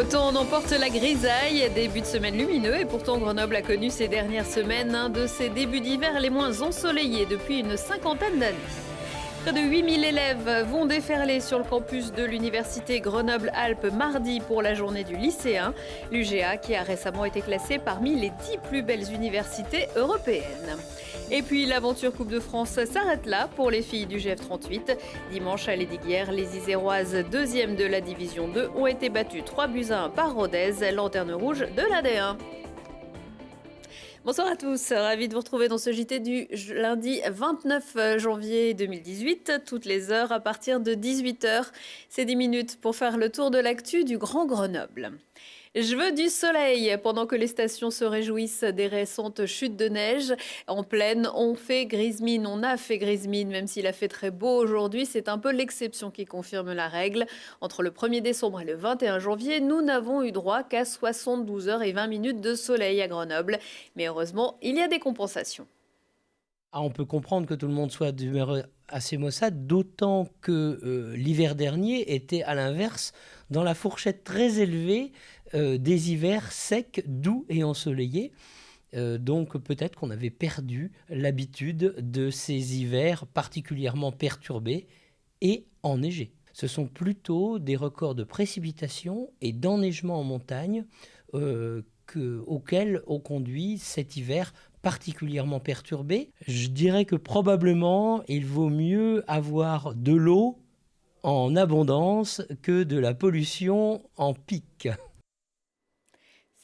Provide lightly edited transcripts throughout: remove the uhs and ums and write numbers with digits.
Autant on emporte la grisaille, début de semaine lumineux et pourtant Grenoble a connu ces dernières semaines un de ses débuts d'hiver les moins ensoleillés depuis une cinquantaine d'années. Près de 8000 élèves vont déferler sur le campus de l'université Grenoble-Alpes mardi pour la journée du lycéen. L'UGA qui a récemment été classée parmi les 10 plus belles universités européennes. Et puis l'aventure Coupe de France s'arrête là pour les filles du GF38. Dimanche à Lesdiguières, les Iséroises 2e de la Division 2 ont été battues 3-1 par Rodez, lanterne rouge de la D1. Bonsoir à tous, ravi de vous retrouver dans ce JT du lundi 29 janvier 2018, toutes les heures à partir de 18h. C'est 10 minutes pour faire le tour de l'actu du Grand Grenoble. Je veux du soleil. Pendant que les stations se réjouissent des récentes chutes de neige en plaine, on a fait grise mine, même s'il a fait très beau aujourd'hui. C'est un peu l'exception qui confirme la règle. Entre le 1er décembre et le 21 janvier, nous n'avons eu droit qu'à 72 heures et 20 minutes de soleil à Grenoble. Mais heureusement, il y a des compensations. On peut comprendre que tout le monde soit d'humeur assez maussade, d'autant que l'hiver dernier était à l'inverse, dans la fourchette très élevée des hivers secs, doux et ensoleillés. Donc peut-être qu'on avait perdu l'habitude de ces hivers particulièrement perturbés et enneigés. Ce sont plutôt des records de précipitations et d'enneigement en montagne auxquels ont conduit cet hiver particulièrement perturbé. Je dirais que probablement il vaut mieux avoir de l'eau en abondance que de la pollution en pic.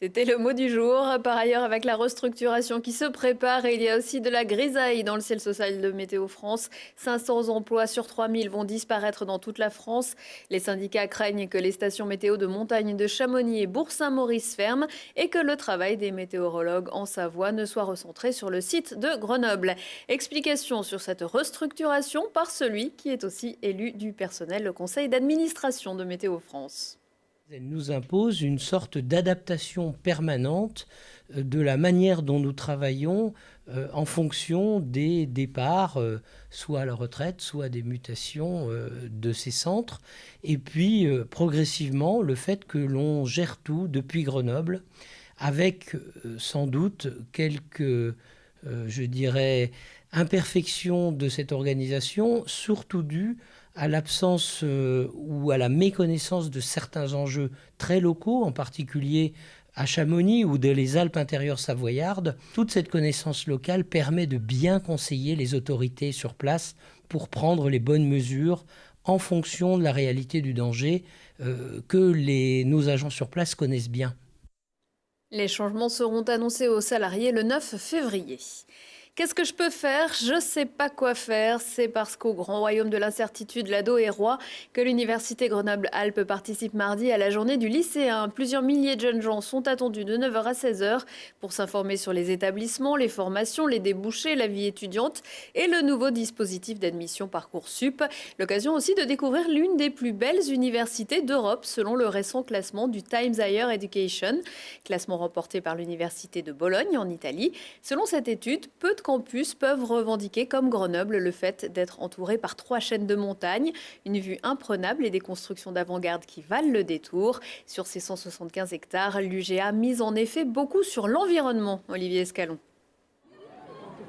C'était le mot du jour. Par ailleurs, avec la restructuration qui se prépare, il y a aussi de la grisaille dans le ciel social de Météo France. 500 emplois sur 3000 vont disparaître dans toute la France. Les syndicats craignent que les stations météo de montagne de Chamonix et Bourg-Saint-Maurice ferment et que le travail des météorologues en Savoie ne soit recentré sur le site de Grenoble. Explication sur cette restructuration par celui qui est aussi élu du personnel, le conseil d'administration de Météo France. Elle nous impose une sorte d'adaptation permanente de la manière dont nous travaillons en fonction des départs, soit à la retraite, soit des mutations de ces centres. Et puis, progressivement, le fait que l'on gère tout depuis Grenoble, avec sans doute quelques, je dirais, imperfections de cette organisation, surtout dues à l'absence ou à la méconnaissance de certains enjeux très locaux, en particulier à Chamonix ou dans les Alpes intérieures savoyardes. Toute cette connaissance locale permet de bien conseiller les autorités sur place pour prendre les bonnes mesures en fonction de la réalité du danger que nos agents sur place connaissent bien. Les changements seront annoncés aux salariés le 9 février. Qu'est-ce que je peux faire? Je ne sais pas quoi faire. C'est parce qu'au grand royaume de l'incertitude, l'ado est roi, que l'université Grenoble-Alpes participe mardi à la journée du lycéen. Plusieurs milliers de jeunes gens sont attendus de 9h à 16h pour s'informer sur les établissements, les formations, les débouchés, la vie étudiante et le nouveau dispositif d'admission Parcoursup. L'occasion aussi de découvrir l'une des plus belles universités d'Europe selon le récent classement du Times Higher Education, classement remporté par l'université de Bologne en Italie. Selon cette étude, peu de campus peuvent revendiquer comme Grenoble le fait d'être entouré par 3 chaînes de montagnes, une vue imprenable et des constructions d'avant-garde qui valent le détour. Sur ces 175 hectares, l'UGA mise en effet beaucoup sur l'environnement. Olivier Escalon.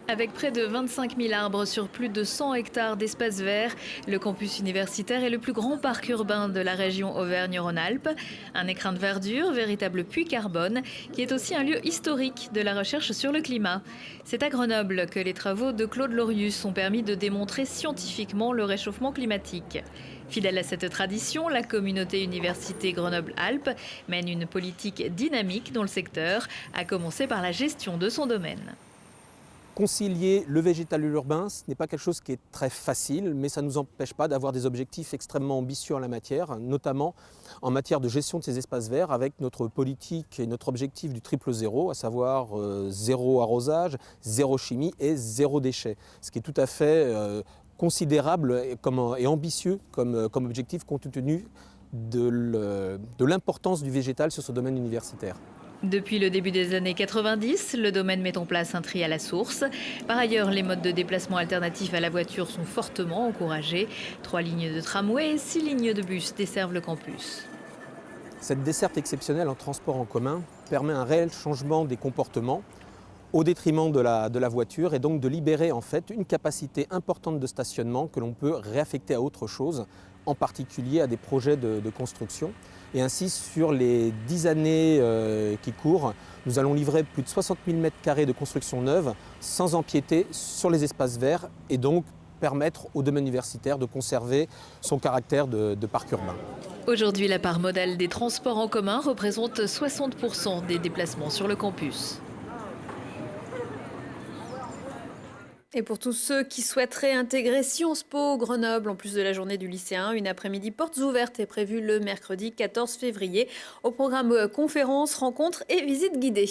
Avec près de 25 000 arbres sur plus de 100 hectares d'espace vert, le campus universitaire est le plus grand parc urbain de la région Auvergne-Rhône-Alpes. Un écrin de verdure, véritable puits carbone, qui est aussi un lieu historique de la recherche sur le climat. C'est à Grenoble que les travaux de Claude Lorius ont permis de démontrer scientifiquement le réchauffement climatique. Fidèle à cette tradition, la communauté université Grenoble-Alpes mène une politique dynamique dans le secteur, à commencer par la gestion de son domaine. Concilier le végétal et l'urbain, ce n'est pas quelque chose qui est très facile, mais ça ne nous empêche pas d'avoir des objectifs extrêmement ambitieux en la matière, notamment en matière de gestion de ces espaces verts avec notre politique et notre objectif du triple zéro, à savoir zéro arrosage, zéro chimie et zéro déchet. Ce qui est tout à fait considérable et ambitieux comme objectif compte tenu de l'importance du végétal sur ce domaine universitaire. Depuis le début des années 90, le domaine met en place un tri à la source. Par ailleurs, les modes de déplacement alternatifs à la voiture sont fortement encouragés. 3 lignes de tramway et 6 lignes de bus desservent le campus. Cette desserte exceptionnelle en transport en commun permet un réel changement des comportements au détriment de la voiture et donc de libérer en fait une capacité importante de stationnement que l'on peut réaffecter à autre chose, en particulier à des projets de construction. Et ainsi, sur les 10 années qui courent, nous allons livrer plus de 60 000 m² de construction neuve sans empiéter sur les espaces verts et donc permettre au domaine universitaire de conserver son caractère de parc urbain. Aujourd'hui, la part modale des transports en commun représente 60% des déplacements sur le campus. Et pour tous ceux qui souhaiteraient intégrer Sciences Po Grenoble, en plus de la journée du lycéen, une après-midi portes ouvertes est prévue le mercredi 14 février. Au programme conférences, rencontres et visites guidées.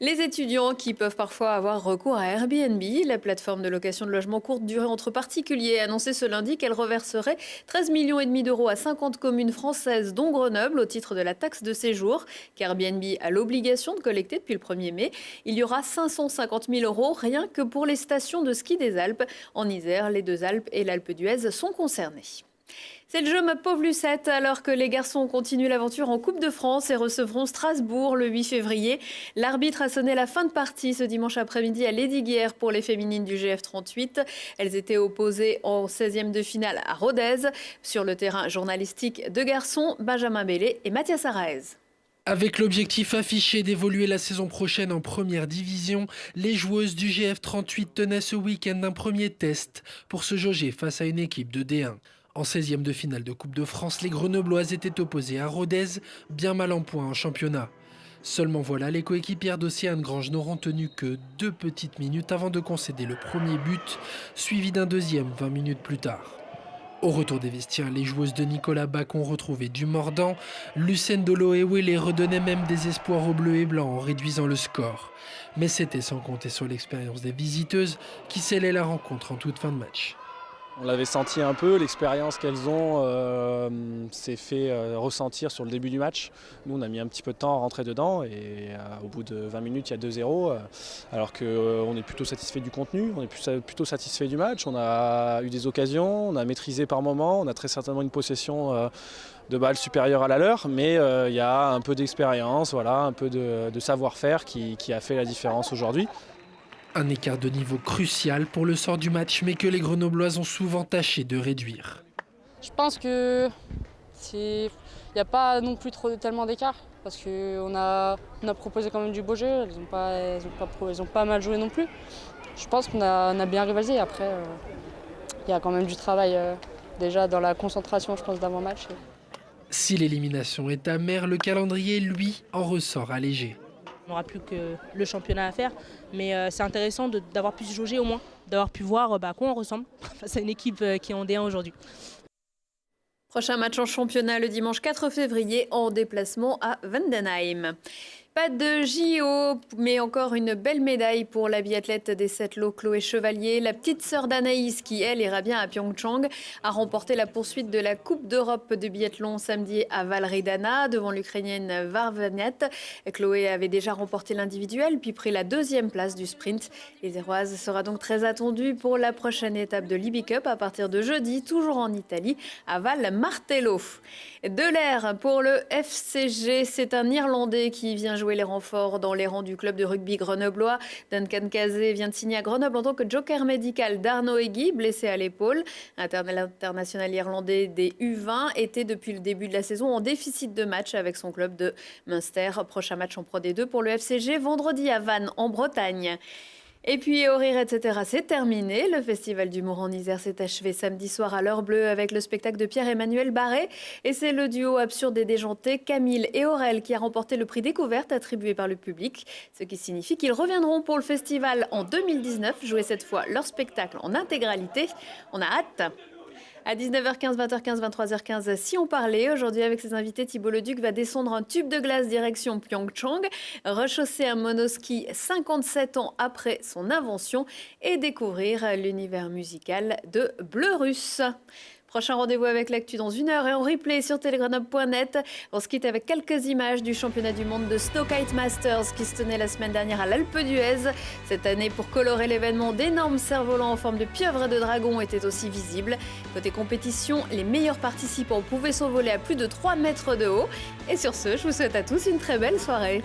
Les étudiants qui peuvent parfois avoir recours à Airbnb, la plateforme de location de logements courte durée entre particuliers, a annoncé ce lundi qu'elle reverserait 13,5 millions d'euros à 50 communes françaises, dont Grenoble, au titre de la taxe de séjour qu'Airbnb a l'obligation de collecter depuis le 1er mai. Il y aura 550 000 euros rien que pour les stations de ski des Alpes. En Isère, les deux Alpes et l'Alpe d'Huez sont concernés. C'est le jeu ma pauvre Lucette, alors que les garçons continuent l'aventure en Coupe de France et recevront Strasbourg le 8 février. L'arbitre a sonné la fin de partie ce dimanche après-midi à Lesdiguières pour les féminines du GF 38. Elles étaient opposées en 16e de finale à Rodez. Sur le terrain journalistique de garçons, Benjamin Bellé et Mathias Araez. Avec l'objectif affiché d'évoluer la saison prochaine en première division, les joueuses du GF 38 tenaient ce week-end un premier test pour se jauger face à une équipe de D1. En 16e de finale de Coupe de France, les Grenobloises étaient opposées à Rodez, bien mal en point en championnat. Seulement voilà, les coéquipières d'Océane Grange n'auront tenu que 2 petites minutes avant de concéder le premier but, suivi d'un deuxième 20 minutes plus tard. Au retour des vestiaires, les joueuses de Nicolas Bac ont retrouvé du mordant. Lucène Doloéoué les redonnait même des espoirs aux bleus et blancs en réduisant le score. Mais c'était sans compter sur l'expérience des visiteuses qui scellaient la rencontre en toute fin de match. On l'avait senti un peu, l'expérience qu'elles ont s'est fait ressentir sur le début du match. Nous, on a mis un petit peu de temps à rentrer dedans et au bout de 20 minutes, il y a 2-0. Alors qu'on est plutôt satisfait du contenu, on est plutôt satisfait du match. On a eu des occasions, on a maîtrisé par moments, on a très certainement une possession de balles supérieure à la leur. Mais il y a un peu d'expérience, voilà, un peu de savoir-faire qui a fait la différence aujourd'hui. Un écart de niveau crucial pour le sort du match, mais que les Grenobloises ont souvent tâché de réduire. Je pense qu'il n'y a pas non plus tellement d'écart, parce qu'on a proposé quand même du beau jeu, elles ont pas mal joué non plus. Je pense qu'on a bien rivalisé. Après, il y a quand même du travail déjà dans la concentration, je pense, d'avant-match. Si l'élimination est amère, le calendrier, lui, en ressort allégé. On n'aura plus que le championnat à faire, mais c'est intéressant d'avoir pu se jauger au moins, d'avoir pu voir à quoi on ressemble face à une équipe qui est en D1 aujourd'hui. Prochain match en championnat le dimanche 4 février en déplacement à Vendenheim. Pas de JO, mais encore une belle médaille pour la biathlète des 7 lots Chloé Chevalier. La petite sœur d'Anaïs, qui elle ira bien à Pyeongchang, a remporté la poursuite de la Coupe d'Europe de biathlon samedi à Valridana devant l'Ukrainienne Varvaniat. Chloé avait déjà remporté l'individuel puis pris la 2e place du sprint. Les Héroises sera donc très attendue pour la prochaine étape de l'IBI Cup à partir de jeudi, toujours en Italie, à Val Martello. De l'air pour le FCG, c'est un Irlandais qui vient jouer les renforts dans les rangs du club de rugby grenoblois. Duncan Cazé vient de signer à Grenoble en tant que joker médical d'Arnaud Hegui, blessé à l'épaule. L'international irlandais des U20 était depuis le début de la saison en déficit de match avec son club de Munster. Prochain match en Pro D2 pour le FCG vendredi à Vannes en Bretagne. Et puis, au rire, etc., c'est terminé. Le festival d'humour en Isère s'est achevé samedi soir à l'heure bleue avec le spectacle de Pierre-Emmanuel Barré. Et c'est le duo absurde et déjanté Camille et Aurel qui a remporté le prix découverte attribué par le public. Ce qui signifie qu'ils reviendront pour le festival en 2019, jouer cette fois leur spectacle en intégralité. On a hâte. À 19h15, 20h15, 23h15, si on parlait, aujourd'hui avec ses invités, Thibault Leduc va descendre un tube de glace direction Pyeongchang, rechausser un monoski 57 ans après son invention et découvrir l'univers musical de Bleu Russe. Prochain rendez-vous avec l'actu dans 1 heure et en replay sur telegrenoble.net. On se quitte avec quelques images du championnat du monde de Snowkite Masters qui se tenait la semaine dernière à l'Alpe d'Huez. Cette année, pour colorer l'événement, d'énormes cerfs-volants en forme de pieuvre et de dragon étaient aussi visibles. Côté compétition, les meilleurs participants pouvaient s'envoler à plus de 3 mètres de haut. Et sur ce, je vous souhaite à tous une très belle soirée.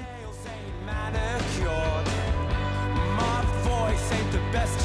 My voice ain't the best